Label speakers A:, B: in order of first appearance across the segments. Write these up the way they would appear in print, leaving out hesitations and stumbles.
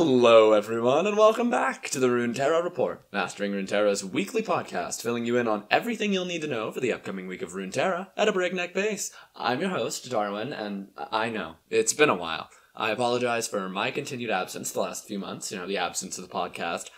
A: Hello everyone, and welcome back to the Runeterra Report, Mastering Runeterra's weekly podcast, filling you in on everything you'll need to know for the upcoming week of Runeterra at a breakneck pace. I'm your host, Darwin, and I know, it's been a while. I apologize for my continued absence the last few months, the absence of the podcast.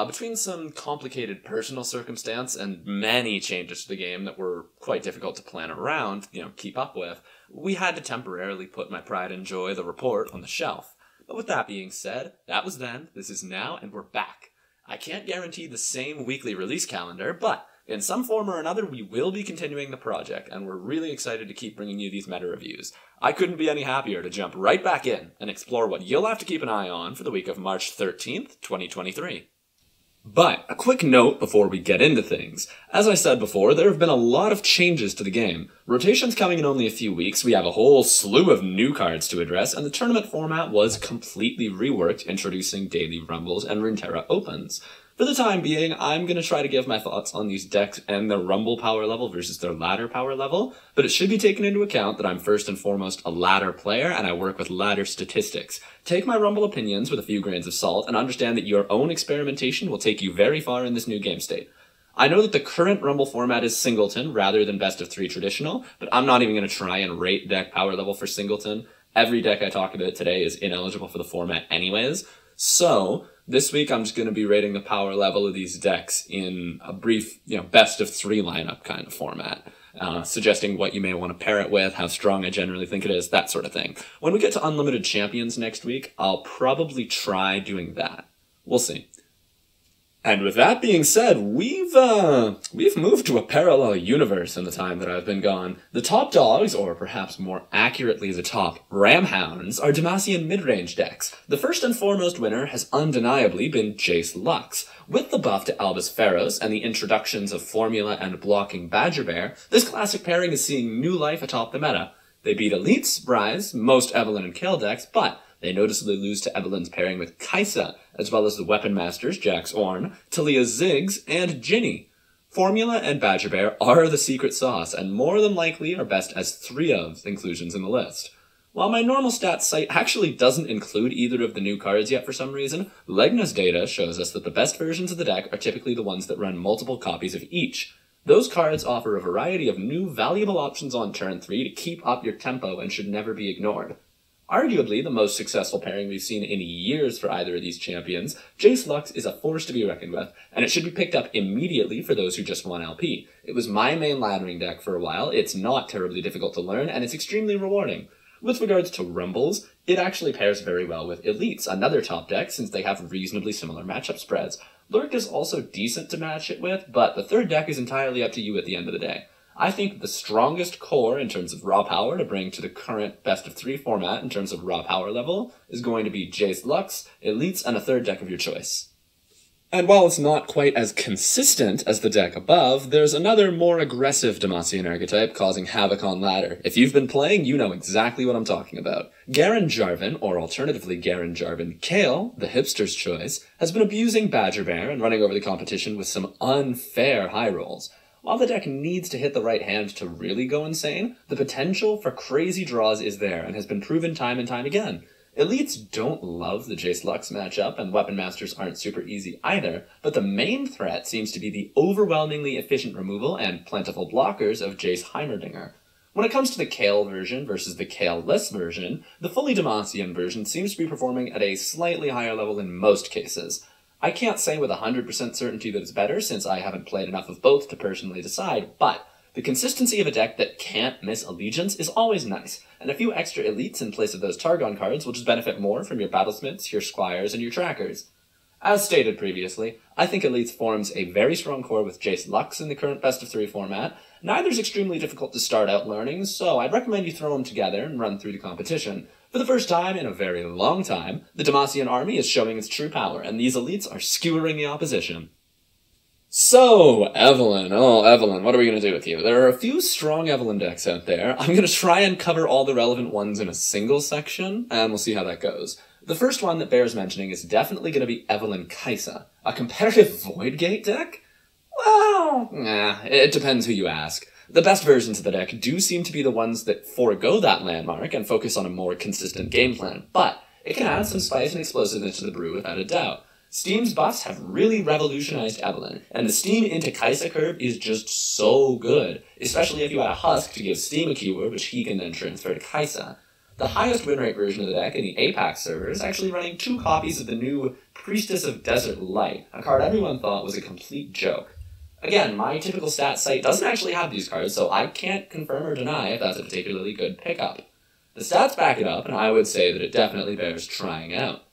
A: Between some complicated personal circumstance and many changes to the game that were quite difficult to plan around, keep up with, we had to temporarily put my pride and joy, the report, on the shelf. But with that being said, that was then, this is now, and we're back. I can't guarantee the same weekly release calendar, but in some form or another, we will be continuing the project, and we're really excited to keep bringing you these meta reviews. I couldn't be any happier to jump right back in and explore what you'll have to keep an eye on for the week of March 13th, 2023. But, a quick note before we get into things. As I said before, there have been a lot of changes to the game. Rotation's coming in only a few weeks, we have a whole slew of new cards to address, and the tournament format was completely reworked, introducing daily rumbles and Runeterra opens. For the time being, I'm going to try to give my thoughts on these decks and their rumble power level versus their ladder power level, but it should be taken into account that I'm first and foremost a ladder player and I work with ladder statistics. Take my rumble opinions with a few grains of salt and understand that your own experimentation will take you very far in this new game state. I know that the current rumble format is singleton rather than best of 3 traditional, but I'm not even going to try and rate deck power level for singleton. Every deck I talk about today is ineligible for the format anyways, so this week, I'm just going to be rating the power level of these decks in a brief, best of 3 lineup kind of format, suggesting what you may want to pair it with, how strong I generally think it is, that sort of thing. When we get to Unlimited Champions next week, I'll probably try doing that. We'll see. And with that being said, we've moved to a parallel universe in the time that I've been gone. The top dogs, or perhaps more accurately the top ramhounds, are Demacian mid-range decks. The first and foremost winner has undeniably been Jayce Lux. With the buff to Albus Pharaohs and the introductions of Formula and blocking Badger Bear, this classic pairing is seeing new life atop the meta. They beat Elites, Ryze, most EVELYNN and Kayle decks, but they noticeably lose to EVELYNN's pairing with Kai'Sa, as well as the Weapon Masters Jax Ornn, TaliZiggs, and Jinny. Formula and Badger Bear are the secret sauce, and more than likely are best as 3 of inclusions in the list. While my normal stats site actually doesn't include either of the new cards yet for some reason, Legna's data shows us that the best versions of the deck are typically the ones that run multiple copies of each. Those cards offer a variety of new valuable options on turn 3 to keep up your tempo and should never be ignored. Arguably the most successful pairing we've seen in years for either of these champions, Jayce Lux is a force to be reckoned with, and it should be picked up immediately for those who just want LP. It was my main laddering deck for a while, it's not terribly difficult to learn, and it's extremely rewarding. With regards to rumbles, it actually pairs very well with Elites, another top deck since they have reasonably similar matchup spreads. Lurk is also decent to match it with, but the third deck is entirely up to you at the end of the day. I think the strongest core in terms of raw power to bring to the current best of 3 format in terms of raw power level is going to be Jayce Lux, Elites, and a third deck of your choice. And while it's not quite as consistent as the deck above, there's another more aggressive Demacian archetype causing havoc on ladder. If you've been playing, you know exactly what I'm talking about. Garen Jarvan, or alternatively Garen Jarvan Kayle, the hipster's choice, has been abusing Badger Bear and running over the competition with some unfair high rolls. While the deck needs to hit the right hand to really go insane, the potential for crazy draws is there and has been proven time and time again. Elites don't love the Jayce Lux matchup, and Weapon Masters aren't super easy either, but the main threat seems to be the overwhelmingly efficient removal and plentiful blockers of Jayce Heimerdinger. When it comes to the Kayle version versus the Kayle-less version, the fully Demacian version seems to be performing at a slightly higher level in most cases. I can't say with 100% certainty that it's better, since I haven't played enough of both to personally decide, but the consistency of a deck that can't miss Allegiance is always nice, and a few extra Elites in place of those Targon cards will just benefit more from your Battlesmiths, your Squires, and your Trackers. As stated previously, I think Elites forms a very strong core with Jayce Lux in the current best of 3 format. Neither's extremely difficult to start out learning, so I'd recommend you throw them together and run through the competition. For the first time in a very long time, the Demacian army is showing its true power, and these Elites are skewering the opposition. So, EVELYNN, what are we going to do with you? There are a few strong EVELYNN decks out there. I'm going to try and cover all the relevant ones in a single section, and we'll see how that goes. The first one that bears mentioning is definitely going to be EVELYNN Kai'Sa. A competitive Void Gate deck? Well, it depends who you ask. The best versions of the deck do seem to be the ones that forego that landmark and focus on a more consistent game plan, but it can add some spice and explosiveness to the brew without a doubt. Steam's buffs have really revolutionized EVELYNN, and the Steam into Kai'Sa curve is just so good, especially if you add a Husk to give Steam a keyword which he can then transfer to Kai'Sa. The highest win rate version of the deck in the Apex server is actually running 2 copies of the new Priestess of Desert Light, a card everyone thought was a complete joke. Again, my typical stats site doesn't actually have these cards, so I can't confirm or deny if that's a particularly good pickup. The stats back it up, and I would say that it definitely bears trying out.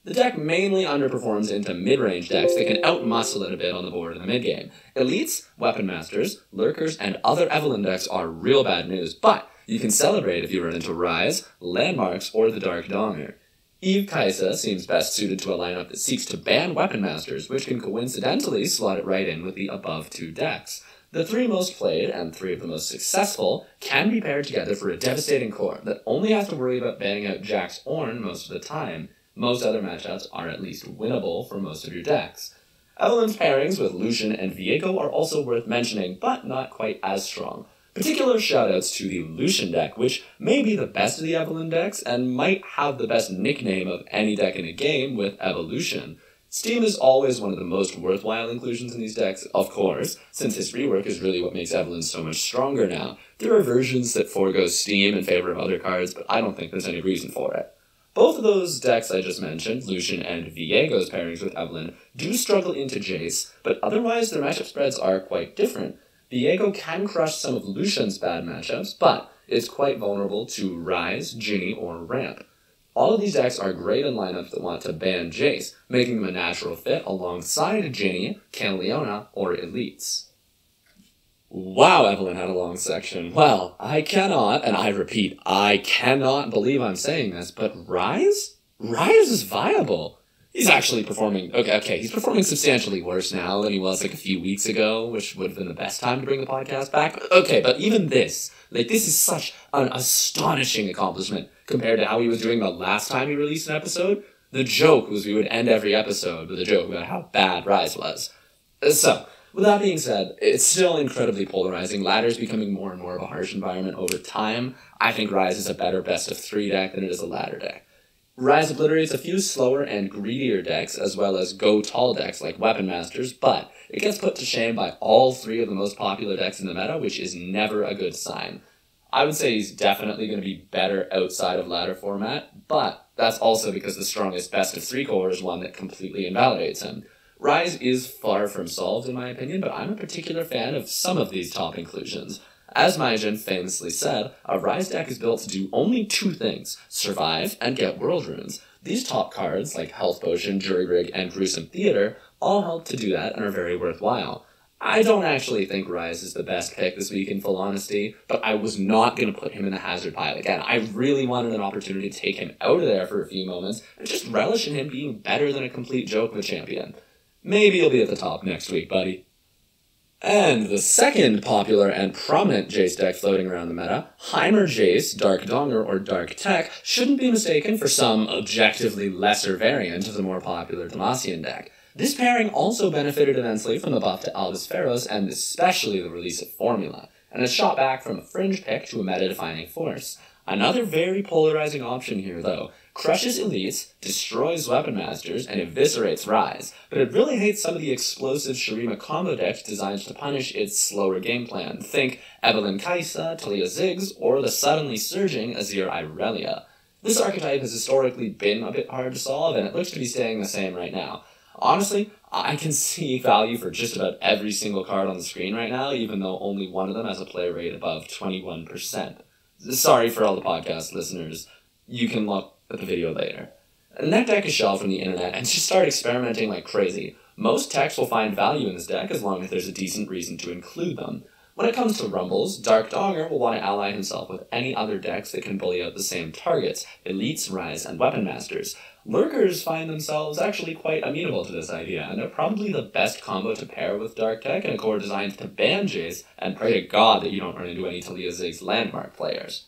A: The deck mainly underperforms into mid-range decks that can outmuscle it a bit on the board in the mid-game. Elites, Weapon Masters, Lurkers, and other EVELYNN decks are real bad news, but you can celebrate if you run into Ryze, Landmarks, or the Dark Donger. Eve Kai'Sa seems best suited to a lineup that seeks to ban Weapon Masters, which can coincidentally slot it right in with the above 2 decks. The 3 most played, and 3 of the most successful, can be paired together for a devastating core that only has to worry about banning out Jax Ornn most of the time. Most other matchups are at least winnable for most of your decks. EVELYNN's pairings with Lucian and Viego are also worth mentioning, but not quite as strong. Particular shoutouts to the Lucian deck, which may be the best of the EVELYNN decks, and might have the best nickname of any deck in a game with Evolution. Steam is always one of the most worthwhile inclusions in these decks, of course, since his rework is really what makes EVELYNN so much stronger now. There are versions that forego Steam in favor of other cards, but I don't think there's any reason for it. Both of those decks I just mentioned, Lucian and Viego's pairings with EVELYNN, do struggle into Jayce, but otherwise their matchup spreads are quite different. Viego can crush some of Lucian's bad matchups, but is quite vulnerable to Ryze, Ginny, or Ramp. All of these decks are great in lineups that want to ban Jayce, making them a natural fit alongside Ginny, Canaleona, or Elites. Wow, EVELYNN had a long section. Well, I cannot, and I repeat, I cannot believe I'm saying this, but Ryze? Ryze is viable. He's actually performing, he's performing substantially worse now than he was like a few weeks ago, which would have been the best time to bring the podcast back. Okay, but even this is such an astonishing accomplishment compared to how he was doing the last time he released an episode. The joke was we would end every episode with a joke about how bad Ryze was. So, with that being said, it's still incredibly polarizing. Ladder's becoming more and more of a harsh environment over time. I think Ryze is a better best of 3 deck than it is a ladder deck. Ryze obliterates a few slower and greedier decks, as well as go-tall decks like Weapon Masters, but it gets put to shame by all 3 of the most popular decks in the meta, which is never a good sign. I would say he's definitely going to be better outside of ladder format, but that's also because the strongest best of 3 core is one that completely invalidates him. Ryze is far from solved in my opinion, but I'm a particular fan of some of these top inclusions. As Myjin famously said, a Ryze deck is built to do only 2 things, survive and get world runes. These top cards, like Health Potion, Jury Rig, and Gruesome Theater, all help to do that and are very worthwhile. I don't actually think Ryze is the best pick this week in full honesty, but I was not going to put him in the hazard pile again. I really wanted an opportunity to take him out of there for a few moments and just relish in him being better than a complete joke of a champion. Maybe you'll be at the top next week, buddy. And the second popular and prominent Jayce deck floating around the meta, Heimerdinger, Dark Donger, or Dark Tech, shouldn't be mistaken for some objectively lesser variant of the more popular Demacian deck. This pairing also benefited immensely from the buff to Albus Pharos and especially the release of Formula, and has shot back from a fringe pick to a meta-defining force. Another very polarizing option here, though. Crushes Elites, destroys Weapon Masters, and eviscerates Ryze, but it really hates some of the explosive Shurima combo decks designed to punish its slower game plan. Think EVELYNN Kai'Sa, TaliZiggs, or the suddenly surging Azir Irellia. This archetype has historically been a bit hard to solve, and it looks to be staying the same right now. Honestly, I can see value for just about every single card on the screen right now, even though only one of them has a play rate above 21%. Sorry for all the podcast listeners. You can look at the video later. And that deck is shelved from the internet and just start experimenting like crazy. Most techs will find value in this deck as long as there's a decent reason to include them. When it comes to Rumbles, Dark Donger will want to ally himself with any other decks that can bully out the same targets, Elites, Ryze, and Weapon Masters. Lurkers find themselves actually quite amenable to this idea, and they're probably the best combo to pair with Dark Tech in a core designed to ban Jayce, and pray to God that you don't run into any TaliZiggs landmark players.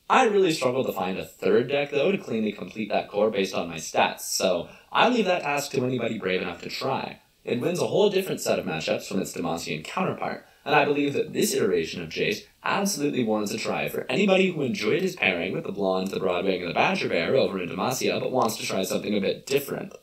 A: I really struggled to find a third deck, though, to cleanly complete that core based on my stats, so I leave that task to anybody brave enough to try. It wins a whole different set of matchups from its Demacian counterpart, and I believe that this iteration of Jayce absolutely warrants a try for anybody who enjoyed his pairing with the Blonde, the Broadwing, and the Badger Bear over in Demacia, but wants to try something a bit different.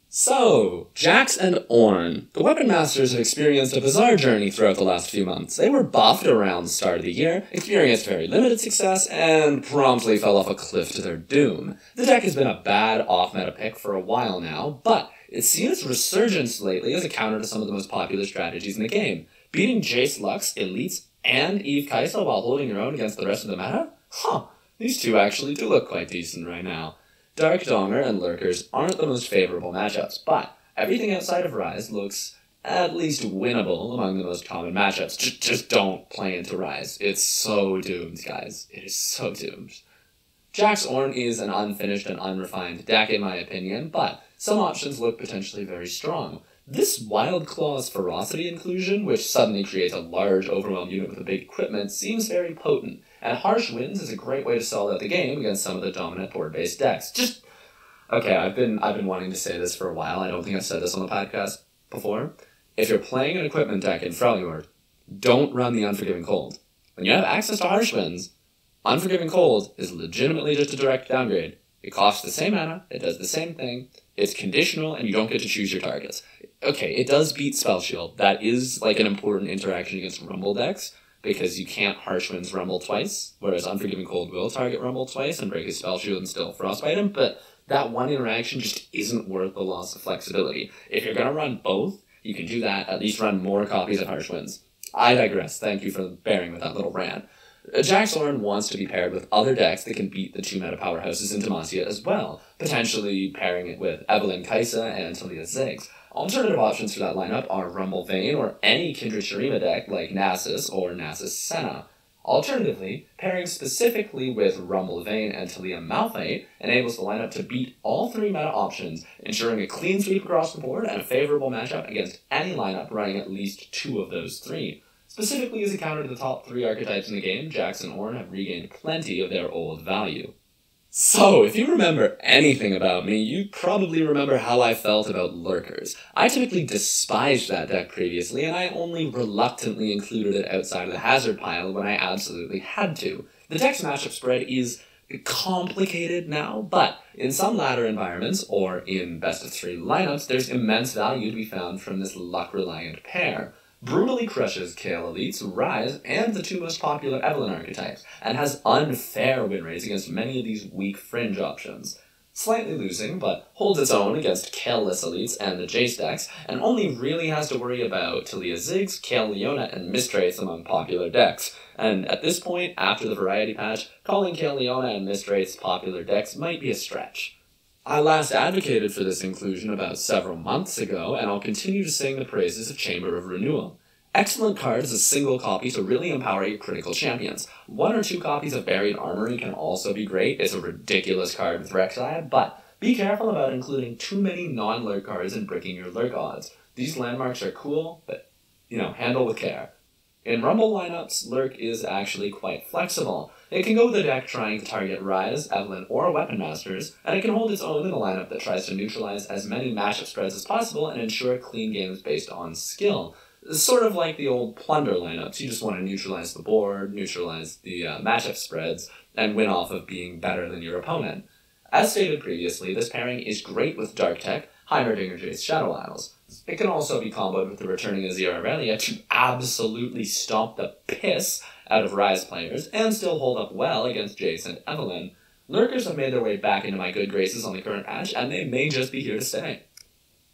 A: So, Jax and Ornn. The Weapon Masters have experienced a bizarre journey throughout the last few months. They were buffed around the start of the year, experienced very limited success, and promptly fell off a cliff to their doom. The deck has been a bad off-meta pick for a while now, but it's seen its resurgence lately as a counter to some of the most popular strategies in the game. Beating Jayce Lux, Elites, and Eve Kai'Sa while holding your own against the rest of the meta? These two actually do look quite decent right now. Darkdonger and Lurkers aren't the most favorable matchups, but everything outside of Ryze looks at least winnable among the most common matchups. Just don't play into Ryze. It's so doomed, guys. It is so doomed. Jax Ornn is an unfinished and unrefined deck in my opinion, but some options look potentially very strong. This Wild Claw's Ferocity inclusion, which suddenly creates a large overwhelm unit with a big equipment, seems very potent, and Harsh Winds is a great way to sell out the game against some of the dominant board-based decks. Okay, I've been wanting to say this for a while. I don't think I've said this on the podcast before. If you're playing an equipment deck in Freljord, don't run the Unforgiving Cold. When you have access to Harsh Winds, Unforgiving Cold is legitimately just a direct downgrade. It costs the same mana, it does the same thing, it's conditional, and you don't get to choose your targets. Okay, it does beat Spell Shield. That is like an important interaction against Rumble decks, because you can't Harsh Winds Rumble twice, whereas Unforgiving Cold will target Rumble twice and break his Spell Shield and still Frostbite him, but that one interaction just isn't worth the loss of flexibility. If you're going to run both, you can do that, at least run more copies of Harsh Winds. I digress, thank you for bearing with that little rant. Jax Ornn wants to be paired with other decks that can beat the two meta powerhouses in Demacia as well, potentially pairing it with EVELYNN Kai'Sa and TaliZiggs. Alternative options for that lineup are Rumble Vayne or any Kindred Shurima deck like Nasus or Nasus Senna. Alternatively, pairing specifically with Rumble Vayne and Talia Malphite enables the lineup to beat all three meta options, ensuring a clean sweep across the board and a favorable matchup against any lineup running at least two of those three. Specifically as a counter to the top three archetypes in the game, Jax and Ornn have regained plenty of their old value. So, if you remember anything about me, you probably remember how I felt about Lurkers. I typically despised that deck previously, and I only reluctantly included it outside of the Hazard Pile when I absolutely had to. The deck's matchup spread is complicated now, but in some ladder environments, or in best-of-3 lineups, there's immense value to be found from this luck-reliant pair. Brutally crushes Kayle Elites, Ryze, and the two most popular EVELYNN archetypes, and has unfair win rates against many of these weak fringe options. Slightly losing, but holds its own against Kayle-less Elites and the Jayce decks, and only really has to worry about TaliZiggs, Kayle Leona, and Mistwraiths among popular decks. And at this point, after the variety patch, calling Kayle Leona and Mistwraiths popular decks might be a stretch. I last advocated for this inclusion about several months ago, and I'll continue to sing the praises of Chamber of Renewal. Excellent card as a single copy to really empower your critical champions. 1 or 2 copies of Buried Armory can also be great. It's a ridiculous card with Rek'Sai, but be careful about including too many non-lurk cards and bricking your lurk odds. These landmarks are cool, but, handle with care. In Rumble lineups, Lurk is actually quite flexible. It can go with a deck trying to target Ryze, EVELYNN, or Weapon Masters, and it can hold its own in a lineup that tries to neutralize as many matchup spreads as possible and ensure clean games based on skill. Sort of like the old Plunder lineups. You just want to neutralize the board, neutralize the matchup spreads, and win off of being better than your opponent. As stated previously, this pairing is great with Dark Tech, Heimerdinger, Jayce, Shadow Isles. It can also be comboed with the returning Azir Irellia to absolutely stomp the piss out of Ryze players and still hold up well against Jayce and EVELYNN. Lurkers have made their way back into my good graces on the current patch, and they may just be here to stay.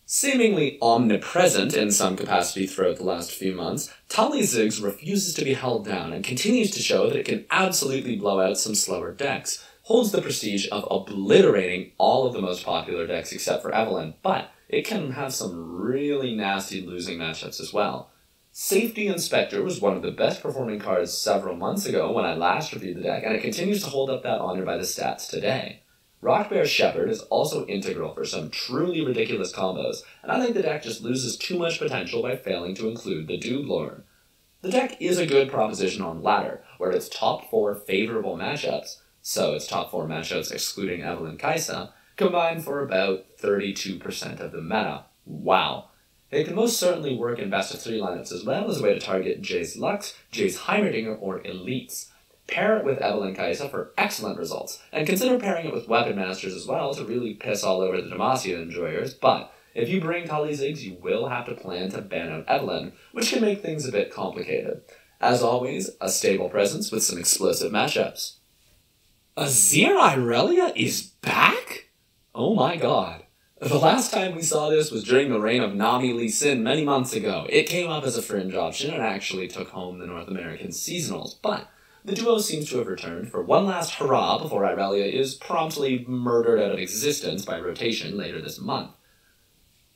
A: Seemingly omnipresent in some capacity throughout the last few months, TaliZiggs refuses to be held down and continues to show that it can absolutely blow out some slower decks. Holds the prestige of obliterating all of the most popular decks except for EVELYNN, but it can have some really nasty losing matchups as well. Safety Inspector was one of the best performing cards several months ago when I last reviewed the deck, and it continues to hold up that honor by the stats today. Rockbear Shepherd is also integral for some truly ridiculous combos, and I think the deck just loses too much potential by failing to include the Doob Lord. The deck is a good proposition on ladder, where its top 4 favorable matchups, so its top 4 matchups excluding EVELYNN Kai'Sa, combine for about 32% of the meta. Wow. It can most certainly work in best-of-3 lineups as well as a way to target Jayce Lux, Jayce Heimerdinger, or Elites. Pair it with EVELYNN Kai'Sa for excellent results, and consider pairing it with Weapon Masters as well to really piss all over the Demacia enjoyers, but if you bring TaliZiggs, you will have to plan to ban out EVELYNN, which can make things a bit complicated. As always, a stable presence with some explosive matchups. Azir Irellia is back? Oh my god. The last time we saw this was during the reign of Nami Lee Sin many months ago. It came up as a fringe option and actually took home the North American seasonals, but the duo seems to have returned for one last hurrah before Irellia is promptly murdered out of existence by rotation later this month.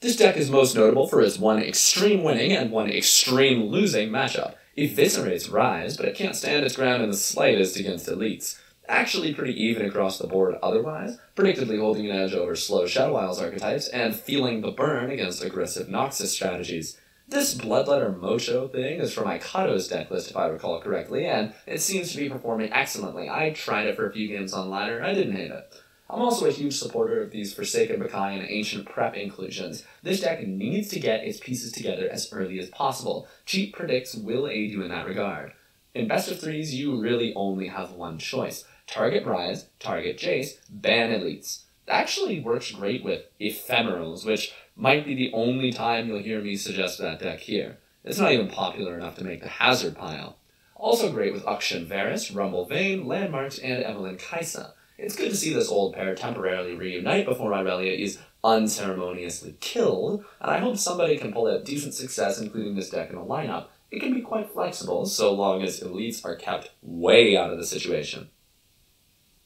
A: This deck is most notable for its one extreme winning and one extreme losing matchup. Eviscerates Ryze, but it can't stand its ground in the slightest against elites. Actually pretty even across the board otherwise, predictably holding an edge over slow Shadow Isles archetypes, and feeling the burn against aggressive Noxus strategies. This Bloodletter Mocho thing is from Ikado's decklist if I recall correctly, and it seems to be performing excellently. I tried it for a few games on ladder, I didn't hate it. I'm also a huge supporter of these Forsaken Bakai and Ancient Prep inclusions. This deck needs to get its pieces together as early as possible. Cheap predicts will aid you in that regard. In best of threes, you really only have one choice. Target Ryze, target Jayce, ban elites. Actually works great with ephemerals, which might be the only time you'll hear me suggest that deck here. It's not even popular enough to make the hazard pile. Also great with Uxan Varus, Rumble Vayne, Landmarks, and EVELYNN Kai'Sa. It's good to see this old pair temporarily reunite before Irellia is unceremoniously killed, and I hope somebody can pull out decent success including this deck in a lineup. It can be quite flexible, so long as elites are kept way out of the situation.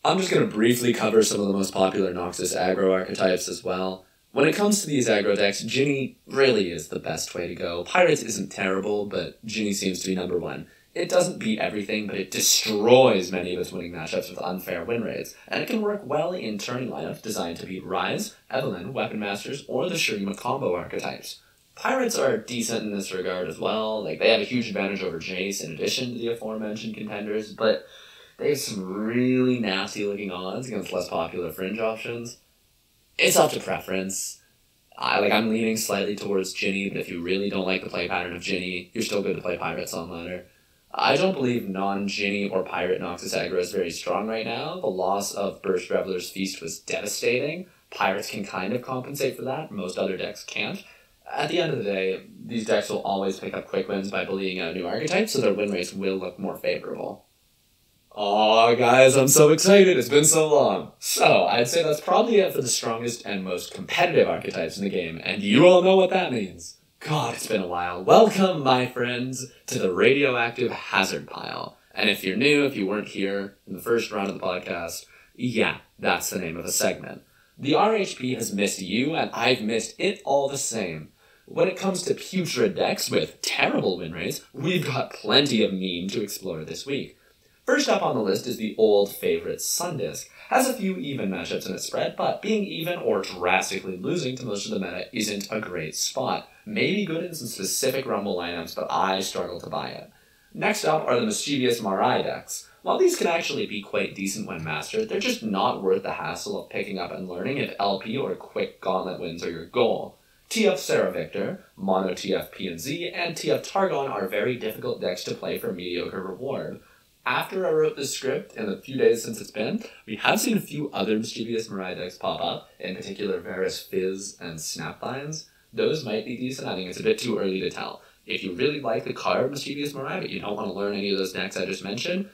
A: I'm just going to briefly cover some of the most popular Noxus Aggro archetypes as well. When it comes to these aggro decks, Ginny really is the best way to go. Pirates isn't terrible, but Ginny seems to be number one. It doesn't beat everything, but it destroys many of its winning matchups with unfair win rates, and it can work well in turning lineups designed to beat Ryze, EVELYNN, Weapon Masters, or the Shurima combo archetypes. Pirates are decent in this regard as well. They have a huge advantage over Jayce in addition to the aforementioned contenders, but they have some really nasty looking odds against less popular fringe options. It's up to preference. I'm leaning slightly towards Ginny, but if you really don't like the play pattern of Ginny, you're still good to play Pirates on ladder. I don't believe non-Ginny or Pirate Noxus Aggro is very strong right now. The loss of Burst Reveler's Feast was devastating. Pirates can kind of compensate for that, most other decks can't. At the end of the day, these decks will always pick up quick wins by bullying out new archetypes, so their win rates will look more favorable. Aw, guys, I'm so excited. It's been so long. So, I'd say that's probably it for the strongest and most competitive archetypes in the game, and you all know what that means. God, it's been a while. Welcome, my friends, to the Radioactive Hazard Pile. And if you're new, if you weren't here in the first round of the podcast, yeah, that's the name of the segment. The RHP has missed you, and I've missed it all the same. When it comes to putrid decks with terrible win rates, we've got plenty of meme to explore this week. First up on the list is the old favorite Sundisk. Has a few even matchups in its spread, but being even or drastically losing to most of the meta isn't a great spot. Maybe good in some specific Rumble lineups, but I struggle to buy it. Next up are the mischievous Marai decks. While these can actually be quite decent when mastered, they're just not worth the hassle of picking up and learning if LP or quick gauntlet wins are your goal. TF Sarah Victor, Mono TF PNZ, and TF Targon are very difficult decks to play for mediocre reward. After I wrote this script, in the few days since it's been, we have seen a few other mischievous Marai decks pop up, in particular Varus Fizz and Snapvines. Those might be decent. I think it's a bit too early to tell. If you really like the card Mischievous Marai, but you don't want to learn any of those decks I just mentioned,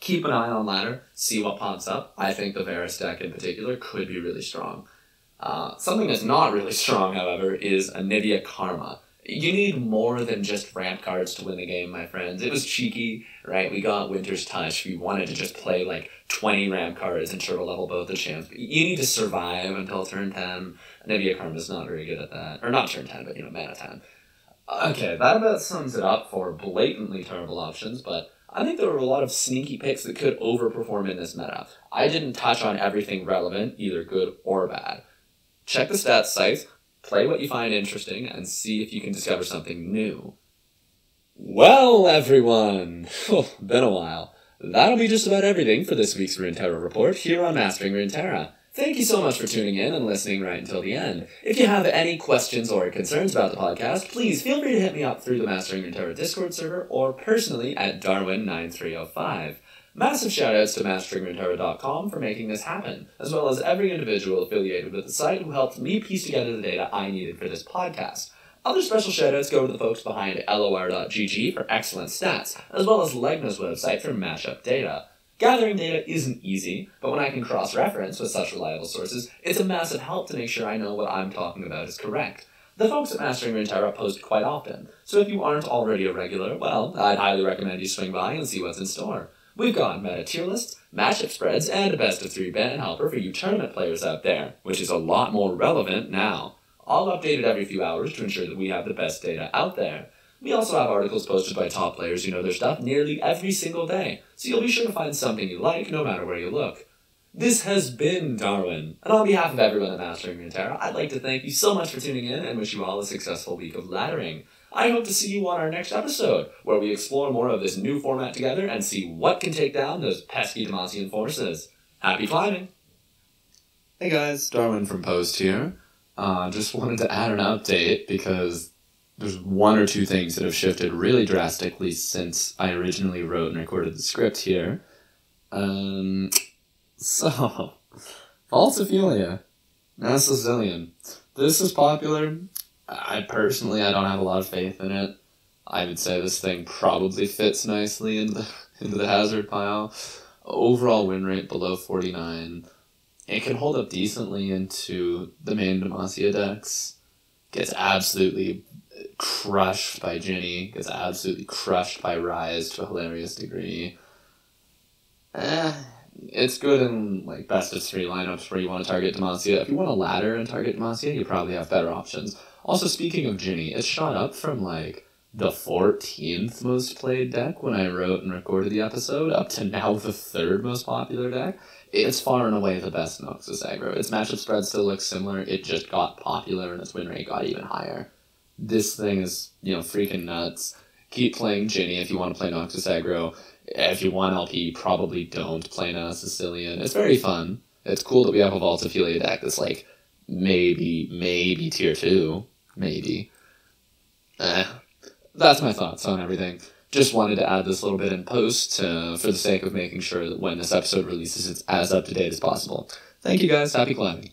A: keep an eye on ladder, see what pops up. I think the Varus deck in particular could be really strong. Something that's not really strong, however, is Anivia Karma. You need more than just ramp cards to win the game, my friends. It was cheeky, right? We got Winter's Touch. We wanted to just play 20 ramp cards and turtle level both the champs. But you need to survive until turn 10. Anivia Karma's not very good at that. Or not turn 10, but mana 10. Okay, that about sums it up for blatantly terrible options, but I think there were a lot of sneaky picks that could overperform in this meta. I didn't touch on everything relevant, either good or bad. Check the stats sites. Play what you find interesting, and see if you can discover something new. Well, everyone, been a while. That'll be just about everything for this week's Runeterra Report here on Mastering Runeterra. Thank you so much for tuning in and listening right until the end. If you have any questions or concerns about the podcast, please feel free to hit me up through the Mastering Runeterra Discord server or personally at Darwin9305. Massive shoutouts to masteringruneterra.com for making this happen, as well as every individual affiliated with the site who helped me piece together the data I needed for this podcast. Other special shoutouts go to the folks behind LOR.GG for excellent stats, as well as Legna's website for mashup data. Gathering data isn't easy, but when I can cross-reference with such reliable sources, it's a massive help to make sure I know what I'm talking about is correct. The folks at Mastering Runeterra post quite often, so if you aren't already a regular, well, I'd highly recommend you swing by and see what's in store. We've got meta tier lists, matchup spreads, and a best-of-3 ban helper for you tournament players out there, which is a lot more relevant now. All updated every few hours to ensure that we have the best data out there. We also have articles posted by top players who know their stuff nearly every single day, so you'll be sure to find something you like no matter where you look. This has been Darwin, and on behalf of everyone at Mastering Runeterra, I'd like to thank you so much for tuning in and wish you all a successful week of laddering. I hope to see you on our next episode, where we explore more of this new format together and see what can take down those pesky Demacian forces. Happy climbing! Hey guys, Darwin from Post here. Just wanted to add an update because there's one or two things that have shifted really drastically since I originally wrote and recorded the script here. So, Vault of Ophelia, now Sicilian. This is popular. I don't have a lot of faith in it. I would say this thing probably fits nicely into the hazard pile. Overall win rate below 49. It can hold up decently into the main Demacia decks. Gets absolutely crushed by Ginny. Gets absolutely crushed by Ryze to a hilarious degree. It's good in like best of 3 lineups where you want to target Demacia. If you want to ladder and target Demacia, you probably have better options. Also, speaking of Ginny, it shot up from like the 14th most played deck when I wrote and recorded the episode up to now the 3rd most popular deck. It's far and away the best Noxus Aggro. Its matchup spread still looks similar, it just got popular and its win rate got even higher. This thing is, freaking nuts. Keep playing Ginny if you want to play Noxus Aggro. If you want LP, probably don't play now Sicilian. It's very fun. It's cool that we have a Vault of Ophelia deck that's like, maybe tier 2. Maybe. That's my thoughts on everything. Just wanted to add this little bit in post for the sake of making sure that when this episode releases, it's as up to date as possible. Thank you guys. Happy climbing.